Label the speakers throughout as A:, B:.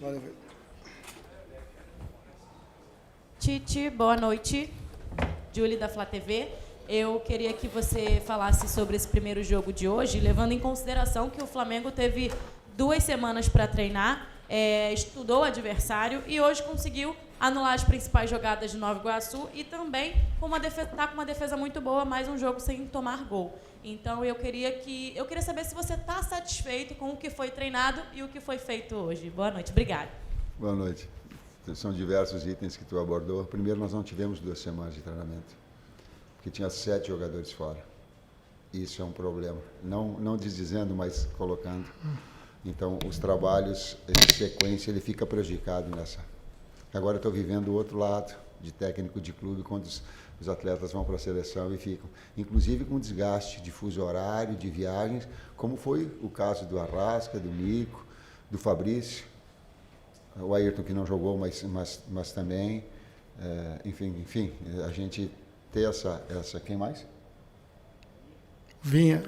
A: Valeu.
B: Tite, boa noite. Julie da Flá TV. Eu queria que você falasse sobre esse primeiro jogo de hoje, levando em consideração que o Flamengo teve 2 semanas para treinar, estudou o adversário e hoje conseguiu anular as principais jogadas de Nova Iguaçu e também está com uma defesa muito boa, mais um jogo sem tomar gol. Então eu queria saber se você está satisfeito com o que foi treinado e o que foi feito hoje. Boa noite, obrigada.
C: Boa noite. São diversos itens que tu abordou. Primeiro, nós não tivemos 2 semanas de treinamento, porque tinha 7 jogadores fora. Isso é um problema. Não desdizendo, mas colocando. Então, os trabalhos de sequência, ele fica prejudicado nessa. Agora eu estou vivendo o outro lado, de técnico de clube, quando os atletas vão para a seleção e ficam, inclusive com desgaste de fuso horário, de viagens, como foi o caso do Arrasca, do Nico, do Fabrício, o Ayrton, que não jogou, mas também, enfim, a gente ter essa quem mais?
A: Vinha.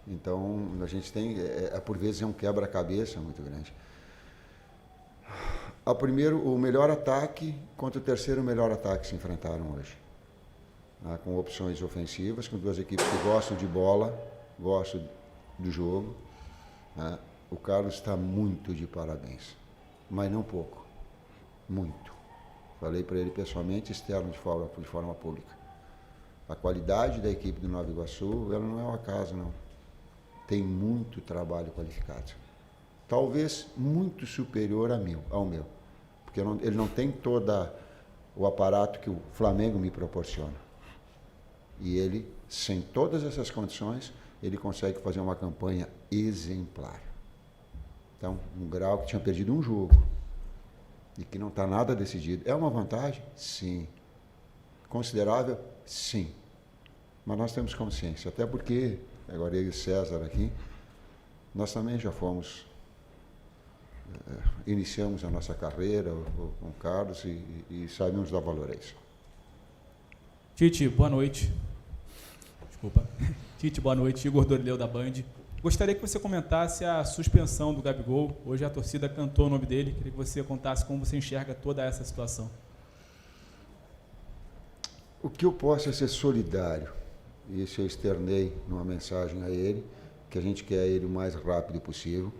C: Então, a gente tem, por vezes, um quebra-cabeça muito grande. O melhor ataque contra o terceiro melhor ataque se enfrentaram hoje. Com opções ofensivas, com 2 equipes que gostam de bola, gostam do jogo. O Carlos está muito de parabéns, mas não pouco, muito. Falei para ele pessoalmente, externo de forma pública. A qualidade da equipe do Nova Iguaçu, ela não é um acaso, não. Tem muito trabalho qualificado. Talvez muito superior ao meu, porque ele não tem todo o aparato que o Flamengo me proporciona. E ele, sem todas essas condições, ele consegue fazer uma campanha exemplar. Então, um Grau que tinha perdido um jogo e que não está nada decidido. É uma vantagem? Sim. Considerável? Sim. Mas nós temos consciência, até porque, agora eu e o César aqui, nós também já iniciamos a nossa carreira com o Carlos e sabemos dar valor a isso.
D: Tite, boa noite. Desculpa. Tite, boa noite. Igor Dorileu da Band. Gostaria que você comentasse a suspensão do Gabigol. Hoje a torcida cantou o nome dele. Queria que você contasse como você enxerga toda essa situação.
C: O que eu posso é ser solidário. Isso eu externei numa mensagem a ele, que a gente quer ele o mais rápido possível,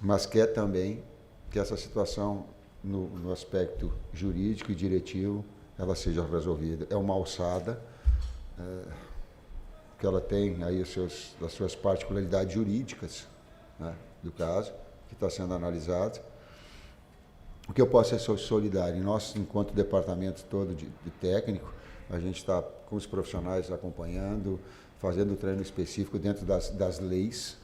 C: mas quer também que essa situação, no aspecto jurídico e diretivo, ela seja resolvida. É uma alçada, que ela tem aí as suas particularidades jurídicas, né, do caso, que está sendo analisado. O que eu posso é ser solidário. E nós, enquanto departamento todo de técnico, a gente está com os profissionais acompanhando, fazendo treino específico dentro das leis,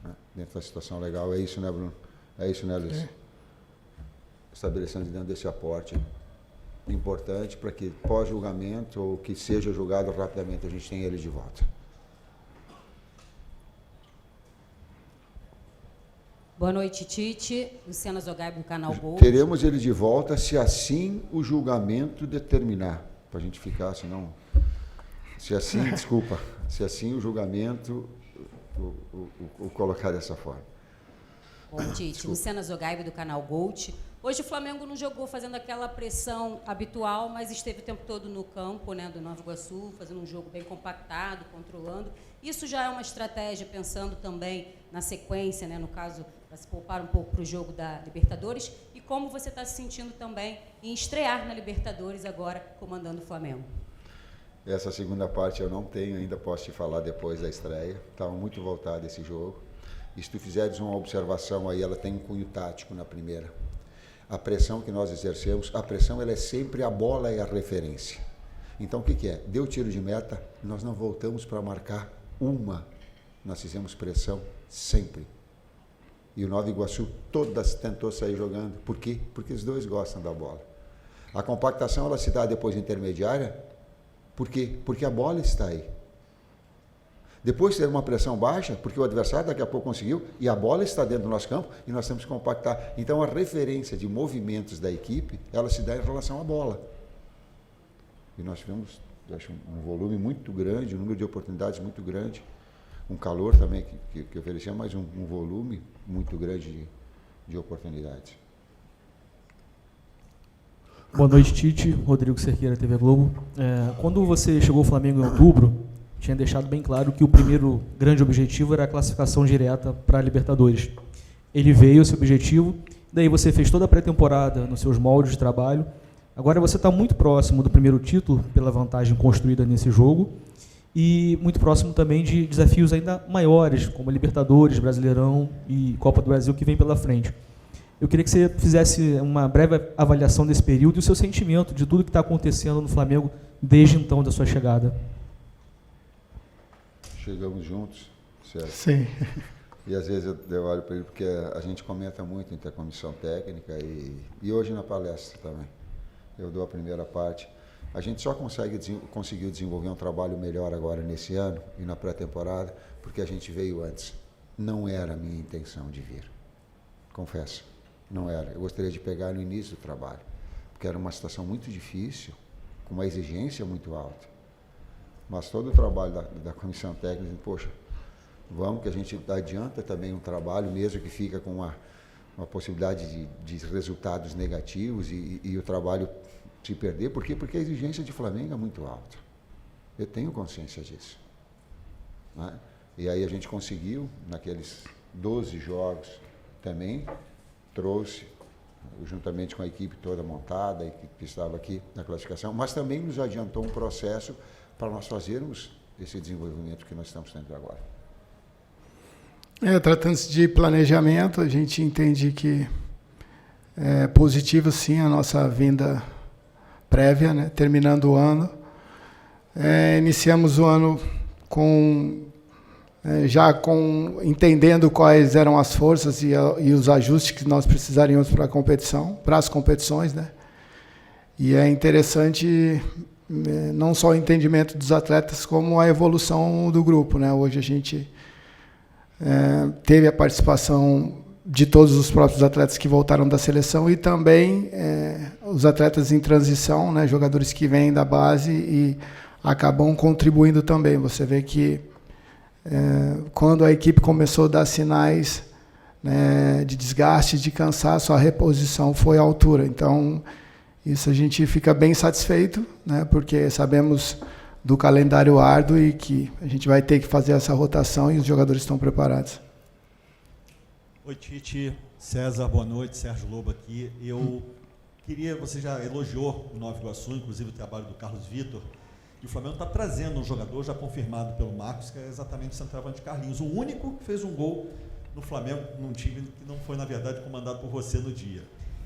C: né, dentro da situação legal. É isso, né, Bruno? É isso, né, Luiz? Estabelecendo dentro desse aporte importante para que pós-julgamento ou que seja julgado rapidamente a gente tenha ele de volta.
E: Boa noite, Tite. Luciana Zogaibo, do canal Gol.
C: Teremos ele de volta se assim o julgamento determinar. Para a gente ficar, senão... Se assim, desculpa, se assim o julgamento o colocar dessa forma.
E: Bom, Tite.
C: Desculpa.
E: Luciana Zogaibo, do canal Gold. Hoje o Flamengo não jogou fazendo aquela pressão habitual, mas esteve o tempo todo no campo, né, do Nova Iguaçu, fazendo um jogo bem compactado, controlando. Isso já é uma estratégia, pensando também na sequência, né, no caso, para se poupar um pouco para o jogo da Libertadores. E como você está se sentindo também em estrear na Libertadores agora, comandando o Flamengo?
C: Essa segunda parte eu não tenho, ainda posso te falar depois da estreia. Estava muito voltado esse jogo. E se tu fizeres uma observação aí, ela tem um cunho tático na primeira. A pressão que nós exercemos, a pressão ela é sempre a bola e a referência. Então o que é? Deu tiro de meta, nós não voltamos para marcar uma. Nós fizemos pressão sempre. E o Nova Iguaçu todas tentou sair jogando. Por quê? Porque os dois gostam da bola. A compactação ela se dá depois intermediária. Por quê? Porque a bola está aí. Depois ter uma pressão baixa, porque o adversário daqui a pouco conseguiu, e a bola está dentro do nosso campo, e nós temos que compactar. Então, a referência de movimentos da equipe, ela se dá em relação à bola. E nós tivemos, acho, um volume muito grande, um número de oportunidades muito grande. um calor também que oferecia, mas um volume muito grande de oportunidades.
A: Boa noite, Tite. Rodrigo Cerqueira, TV Globo. Quando você chegou ao Flamengo em outubro, tinha deixado bem claro que o primeiro grande objetivo era a classificação direta para a Libertadores. Ele veio, esse objetivo, daí você fez toda a pré-temporada nos seus moldes de trabalho. Agora você está muito próximo do primeiro título, pela vantagem construída nesse jogo, e muito próximo também de desafios ainda maiores, como Libertadores, Brasileirão e Copa do Brasil, que vem pela frente. Eu queria que você fizesse uma breve avaliação desse período e o seu sentimento de tudo que está acontecendo no Flamengo desde então da sua chegada.
C: Chegamos juntos, certo?
A: Sim.
C: E às vezes eu olho para ele porque a gente comenta muito entre a comissão técnica e hoje na palestra também. Eu dou a primeira parte. A gente só conseguiu desenvolver um trabalho melhor agora nesse ano e na pré-temporada porque a gente veio antes. Não era a minha intenção de vir, confesso. Não era. Eu gostaria de pegar no início do trabalho, porque era uma situação muito difícil, com uma exigência muito alta. Mas todo o trabalho da comissão técnica, poxa, vamos que a gente adianta também um trabalho, mesmo que fica com uma possibilidade de resultados negativos e o trabalho se perder. Por quê? Porque a exigência de Flamengo é muito alta. Eu tenho consciência disso. Né? E aí a gente conseguiu, naqueles 12 jogos também, trouxe, juntamente com a equipe toda montada, a equipe que estava aqui na classificação, mas também nos adiantou um processo para nós fazermos esse desenvolvimento que nós estamos tendo agora.
F: Tratando-se de planejamento, a gente entende que é positivo, sim, a nossa vinda prévia, né? Terminando o ano. Iniciamos o ano entendendo quais eram as forças e os ajustes que nós precisaríamos para a competição, para as competições, né? E é interessante não só o entendimento dos atletas, como a evolução do grupo, né? Hoje a gente teve a participação de todos os próprios atletas que voltaram da seleção e também os atletas em transição, né? Jogadores que vêm da base e acabam contribuindo também. Você vê que quando a equipe começou a dar sinais, né, de desgaste, de cansaço, a reposição foi à altura. Então, isso a gente fica bem satisfeito, né, porque sabemos do calendário árduo e que a gente vai ter que fazer essa rotação e os jogadores estão preparados.
G: Oi, Tite. César, boa noite. Sérgio Lobo aqui. Você já elogiou o Nova Iguaçu, inclusive o trabalho do Carlos Vitor. E o Flamengo está trazendo um jogador já confirmado pelo Marcos, que é exatamente o centroavante Carlinhos. O único que fez um gol no Flamengo, num time que não foi, na verdade, comandado por você no dia.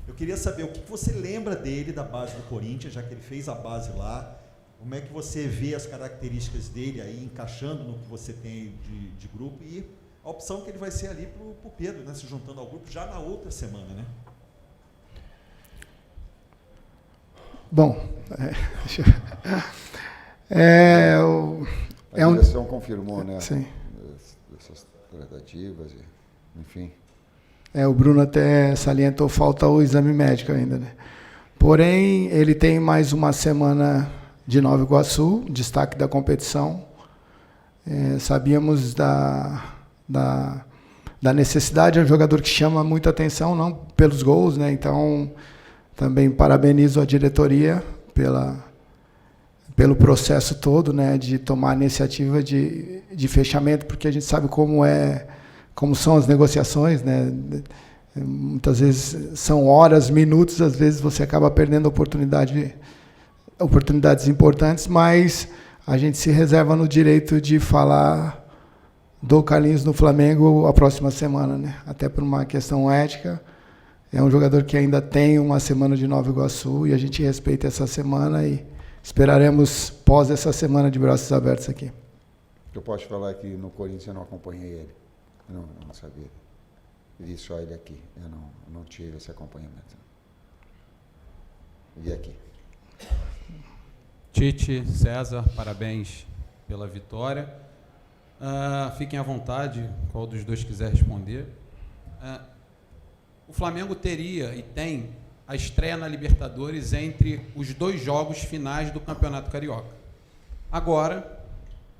G: Eu queria saber o que você lembra dele, da base do Corinthians, já que ele fez a base lá. Como é que você vê as características dele aí, encaixando no que você tem de grupo e a opção que ele vai ser ali para o Pedro, né, se juntando ao grupo já na outra semana, né?
F: Bom,
C: A direção confirmou, né?
F: Sim.
C: Essas tratativas, enfim.
F: O Bruno até salientou, falta o exame médico ainda, né? Porém, ele tem mais uma semana de Nova Iguaçu, destaque da competição. Sabíamos da necessidade, é um jogador que chama muita atenção, não pelos gols, né? Então, também parabenizo a diretoria pelo processo todo, né, de tomar a iniciativa de fechamento, porque a gente sabe como são as negociações, né? Muitas vezes são horas, minutos, às vezes você acaba perdendo oportunidades importantes, mas a gente se reserva no direito de falar do Carlinhos no Flamengo a próxima semana, né? Até por uma questão ética. É um jogador que ainda tem uma semana de Nova Iguaçu e a gente respeita essa semana e esperaremos pós essa semana de braços abertos aqui.
C: Eu posso falar que no Corinthians eu não acompanhei ele. Eu não sabia. Vi só ele aqui. Eu não tive esse acompanhamento. Vi aqui.
H: Tite, César, parabéns pela vitória. Fiquem à vontade, qual dos dois quiser responder. O Flamengo teria e tem a estreia na Libertadores entre os dois jogos finais do Campeonato Carioca. Agora,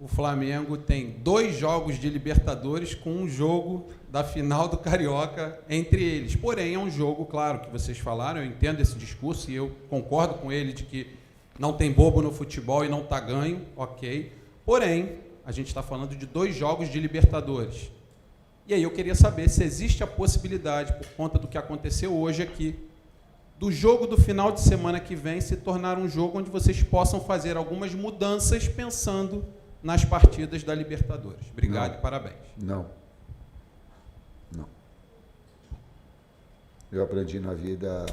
H: o Flamengo tem 2 jogos de Libertadores com um jogo da final do Carioca entre eles. Porém, é um jogo, claro, que vocês falaram, eu entendo esse discurso e eu concordo com ele de que não tem bobo no futebol e não está ganho, ok. Porém, a gente está falando de 2 jogos de Libertadores. E aí eu queria saber se existe a possibilidade, por conta do que aconteceu hoje aqui, do jogo do final de semana que vem se tornar um jogo onde vocês possam fazer algumas mudanças pensando nas partidas da Libertadores. Obrigado e parabéns.
C: Não. Eu aprendi na vida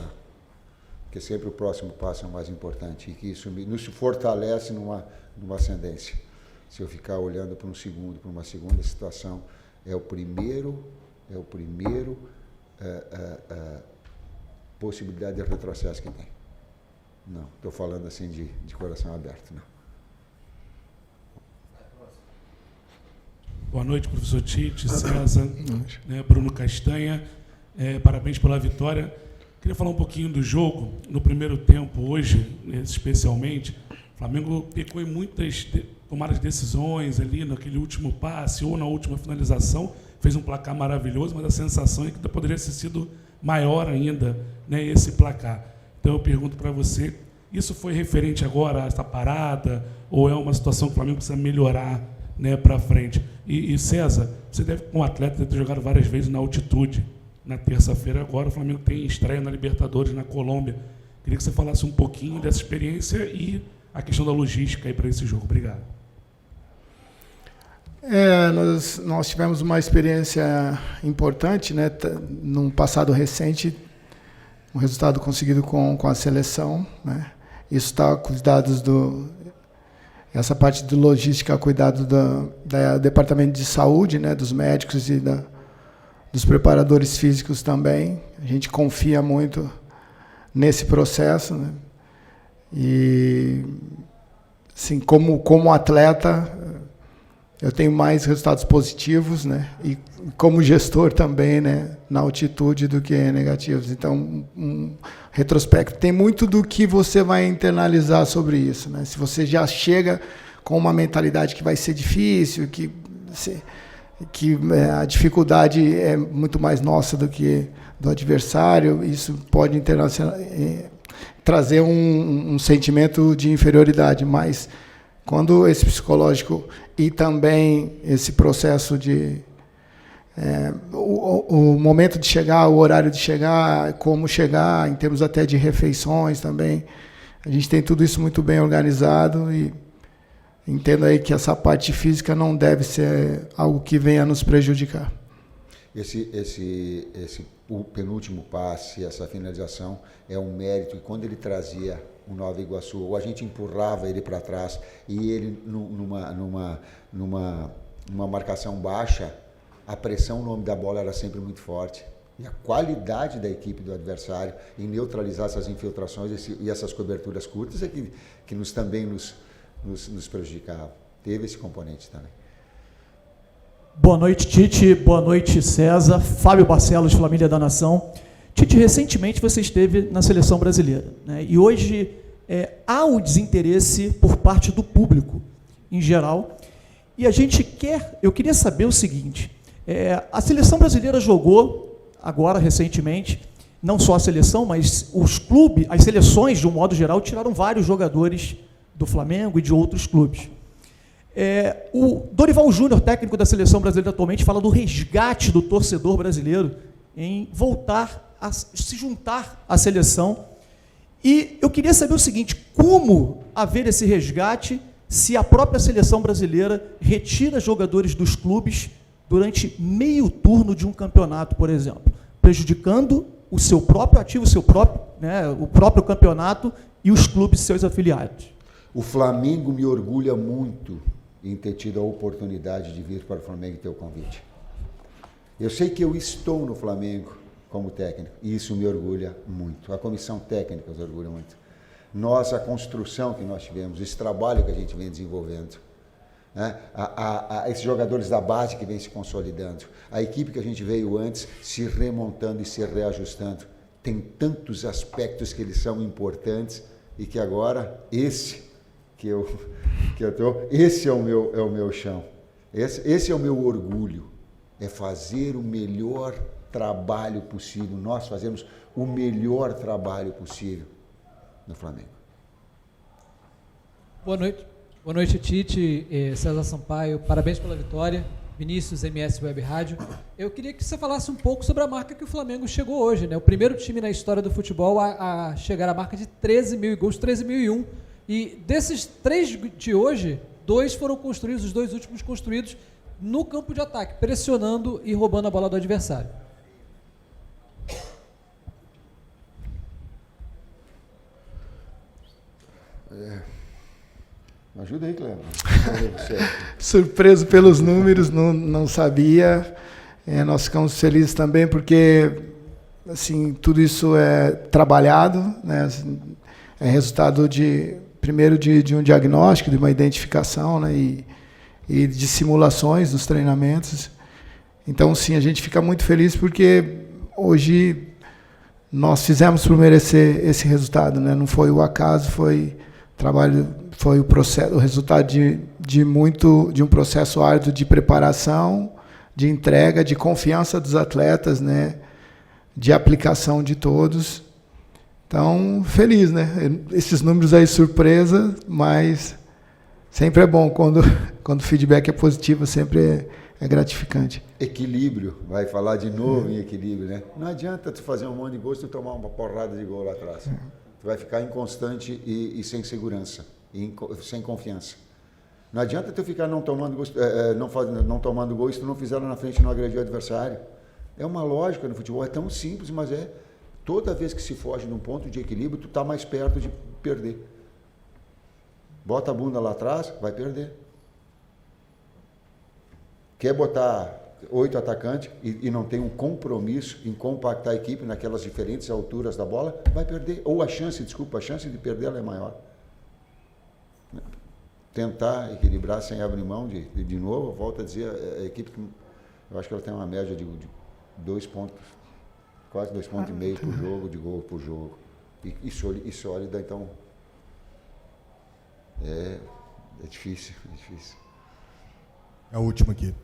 C: que sempre o próximo passo é o mais importante e que isso nos fortalece numa ascendência. Se eu ficar olhando para uma segunda situação, é o primeiro possibilidade de retrocesso que tem. Não, estou falando assim de coração aberto, não.
I: Boa noite, professor Tite, César, Bruno Castanha. Parabéns pela vitória. Queria falar um pouquinho do jogo. No primeiro tempo, hoje, especialmente, o Flamengo pecou em muitas tomadas de decisões ali naquele último passe ou na última finalização. Fez um placar maravilhoso, mas a sensação é que poderia ter sido maior ainda, né, esse placar. Então eu pergunto para você, isso foi referente agora a essa parada ou é uma situação que o Flamengo precisa melhorar, né, para frente? E César, você deve, como atleta, ter jogado várias vezes na altitude. Na terça-feira agora o Flamengo tem estreia na Libertadores na Colômbia. Queria que você falasse um pouquinho dessa experiência e a questão da logística aí para esse jogo. Obrigado.
F: Nós tivemos uma experiência importante, né, num passado recente, um resultado conseguido com a seleção, né? Isso está com os dados essa parte de logística, cuidado do Departamento de Saúde, né, dos médicos e dos preparadores físicos também. A gente confia muito nesse processo, né? E, assim, como atleta, eu tenho mais resultados positivos, né? E como gestor também, né, na altitude do que negativos. Então, um retrospecto. Tem muito do que você vai internalizar sobre isso, né? Se você já chega com uma mentalidade que vai ser difícil, que a dificuldade é muito mais nossa do que do adversário, isso pode trazer um sentimento de inferioridade, mas quando esse psicológico e também esse processo de o momento de chegar, o horário de chegar, como chegar, em termos até de refeições também, a gente tem tudo isso muito bem organizado e entendo aí que essa parte física não deve ser algo que venha nos prejudicar. O penúltimo passe, essa finalização, é um mérito. E quando ele trazia o Nova Iguaçu, ou a gente empurrava ele para trás e ele numa marcação baixa, a pressão no nome da bola era sempre muito forte. E a qualidade da equipe do adversário em neutralizar essas infiltrações e essas coberturas curtas é que também nos prejudicava. Teve esse componente também.
A: Boa noite, Tite. Boa noite, César. Fábio Barcelos, Família da Nação. Tite, recentemente você esteve na Seleção Brasileira, né? E hoje há o desinteresse por parte do público, em geral. E eu queria saber o seguinte, a Seleção Brasileira jogou, agora, recentemente, não só a seleção, mas os clubes, as seleções, de um modo geral, tiraram vários jogadores do Flamengo e de outros clubes. O Dorival Júnior, técnico da Seleção Brasileira atualmente, fala do resgate do torcedor brasileiro em voltar a se juntar à seleção. E eu queria saber o seguinte, como haver esse resgate se a própria Seleção Brasileira retira jogadores dos clubes durante meio turno de um campeonato, por exemplo, prejudicando o seu próprio ativo, o próprio campeonato e os clubes seus afiliados?
C: O Flamengo me orgulha muito em ter tido a oportunidade de vir para o Flamengo e ter o convite. Eu sei que eu estou no Flamengo como técnico e isso me orgulha muito. A comissão técnica nos orgulha muito. A construção que nós tivemos, esse trabalho que a gente vem desenvolvendo, né? Esses jogadores da base que vem se consolidando, a equipe que a gente veio antes se remontando e se reajustando. Tem tantos aspectos que eles são importantes e que agora que eu tô. Esse é o meu chão. Esse é o meu orgulho. É fazer o melhor trabalho possível. Nós fazemos o melhor trabalho possível no Flamengo.
J: Boa noite. Boa noite, Tite, César Sampaio. Parabéns pela vitória. Vinícius, MS Web Rádio. Eu queria que você falasse um pouco sobre a marca que o Flamengo chegou hoje, né? O primeiro time na história do futebol a chegar à marca de 13 mil gols, 13.001. E desses 3 de hoje, 2 foram construídos, os 2 últimos construídos no campo de ataque, pressionando e roubando a bola do adversário.
C: Me ajuda aí, Cleber.
F: Surpreso pelos números, não sabia. Nós ficamos felizes também porque assim, tudo isso é trabalhado, né? É resultado primeiro de um diagnóstico, de uma identificação, né? E de simulações dos treinamentos. Então, sim, a gente fica muito feliz porque hoje nós fizemos por merecer esse resultado, né? Não foi o acaso, foi trabalho, foi o resultado de um processo árduo de preparação, de entrega, de confiança dos atletas, né? De aplicação de todos. Então, feliz, né? Esses números aí, surpresa, mas sempre é bom quando o feedback é positivo, sempre é gratificante.
C: Equilíbrio, vai falar de novo em equilíbrio, né? Não adianta tu fazer um monte de gol se tu tomar uma porrada de gol lá atrás. Tu vai ficar inconstante e sem segurança, sem confiança. Não adianta tu ficar não tomando gol se tu não fizer lá na frente e não agredir o adversário. É uma lógica no futebol, é tão simples, mas toda vez que se foge de um ponto de equilíbrio, tu está mais perto de perder. Bota a bunda lá atrás, vai perder. Quer botar 8 atacantes e não tem um compromisso em compactar a equipe naquelas diferentes alturas da bola, vai perder. Ou a chance de perder ela é maior. Tentar equilibrar sem abrir mão de novo, volto a dizer, a equipe, eu acho que ela tem uma média de 2 pontos, quase 2,5 pontos por jogo, de gol por jogo. E sólida, então, é difícil, é difícil.
K: É a última aqui.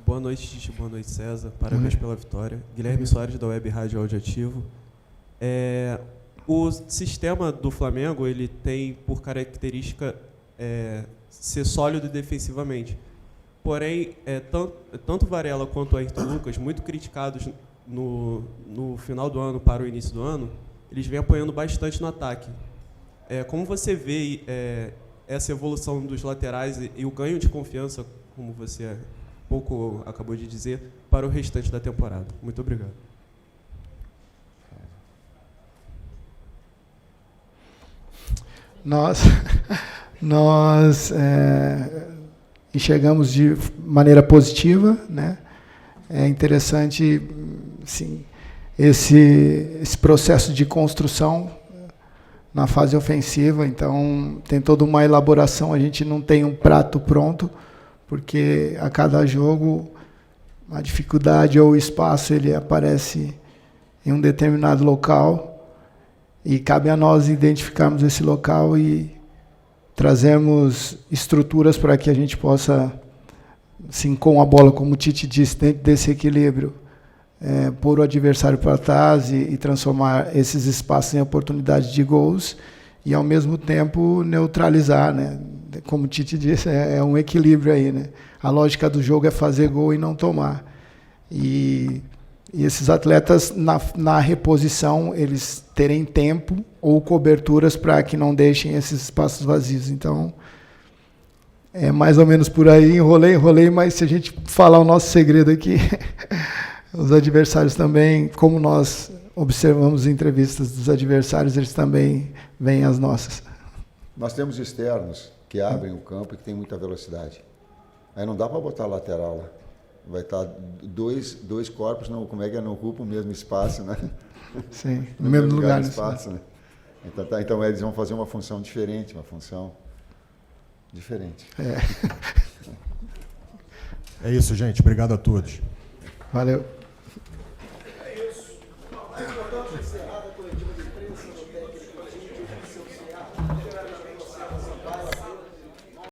L: Boa noite, Tite. Boa noite, César. Parabéns pela vitória. Guilherme Soares, da Web Rádio Audiativo. O sistema do Flamengo, ele tem por característica ser sólido defensivamente. Porém, tanto Varela quanto o Ayrton Lucas, muito criticados no final do ano para o início do ano, eles vêm apoiando bastante no ataque. Como você vê essa evolução dos laterais e o ganho de confiança, como você pouco acabou de dizer, para o restante da temporada? Muito obrigado.
F: Nós enxergamos de maneira positiva, né? É interessante, sim, esse processo de construção na fase ofensiva. Então tem toda uma elaboração. A gente não tem um prato pronto, porque a cada jogo a dificuldade ou o espaço ele aparece em um determinado local e cabe a nós identificarmos esse local e trazermos estruturas para que a gente possa, assim, com a bola, como o Tite disse, dentro desse equilíbrio, pôr o adversário para trás e transformar esses espaços em oportunidades de gols e, ao mesmo tempo, neutralizar, né? Como o Tite disse, é um equilíbrio aí, né? A lógica do jogo é fazer gol e não tomar. E esses atletas, na reposição, eles terem tempo ou coberturas para que não deixem esses espaços vazios. Então, é mais ou menos por aí, enrolei, mas se a gente falar o nosso segredo aqui, os adversários também, como nós observamos entrevistas dos adversários, eles também veem as nossas.
C: Nós temos externos que abrem o campo e que tem muita velocidade. Aí não dá para botar lateral lá. Vai estar dois corpos, não ocupam o mesmo espaço, né?
F: Sim, no mesmo lugar.
C: Espaço, né? Então eles vão fazer uma função diferente,
K: É isso, gente. Obrigado a todos.
F: Valeu.